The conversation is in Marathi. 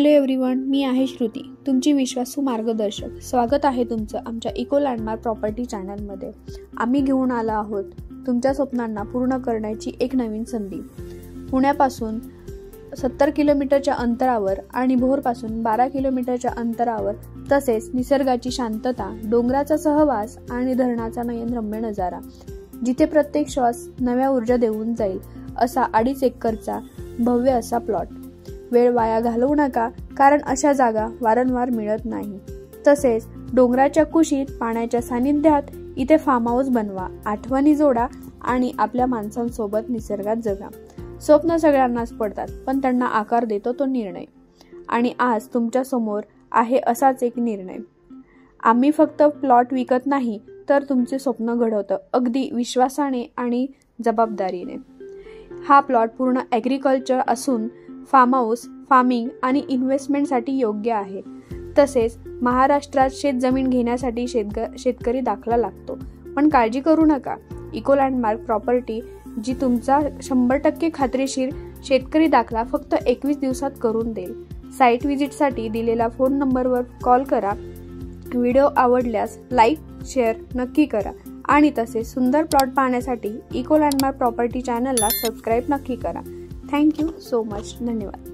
हॅलो एव्हरीवन, मी आहे श्रुती, तुमची विश्वासू मार्गदर्शक। स्वागत आहे तुमचं आमच्या इको लँडमार्क प्रॉपर्टी चॅनलमध्ये। आम्ही घेऊन आलो आहोत तुमच्या स्वप्नांना पूर्ण करण्याची एक नवीन संधी। पुण्यापासून 70 किलोमीटरच्या अंतरावर आणि भोरपासून 12 किलोमीटरच्या अंतरावर, तसेच निसर्गाची शांतता, डोंगराचा सहवास आणि धरणाचा नयनरम्य नजारा, जिथे प्रत्येक श्वास नव्या ऊर्जा देऊन जाईल असा 2.5 एकरचा भव्य असा प्लॉट। वेळ वाया घालवू नका, कारण अशा जागा वारंवार मिळत नाही। तसेच डोंगराच्या कुशीत पाण्याच्या सानिध्यात इथे फार्म हाऊस बनवा, आठवणी जोडा आणि आपल्या माणसांसोबत निसर्गात जगा। स्वप्न सगळ्यांनाच पडतात, पण त्यांना आकार देतो तो निर्णय। आणि आज तुमच्या समोर आहे असाच एक निर्णय। आम्ही फक्त प्लॉट विकत नाही, तर तुमचे स्वप्न घडवतो, अगदी विश्वासाने आणि जबाबदारीने। हा प्लॉट पूर्ण ॲग्रिकल्चर असून फार्म हाऊस, फार्मिंग आणि इन्व्हेस्टमेंटसाठी योग्य आहे। तसेच महाराष्ट्रात शेतजमीन घेण्यासाठी शेतकरी दाखला लागतो, पण काळजी करू नका। इको लँडमार्क प्रॉपर्टी, जी तुमचा 100% खात्रीशीर शेतकरी दाखला फक्त 21 दिवसात करून देईल। साईट व्हिजिटसाठी दिलेला फोन नंबरवर कॉल करा। व्हिडिओ आवडल्यास लाईक, शेअर नक्की करा आणि तसेच सुंदर प्लॉट पाहण्यासाठी इको लँडमार्क प्रॉपर्टी चॅनलला सबस्क्राईब नक्की करा। Thank you so much. धन्यवाद।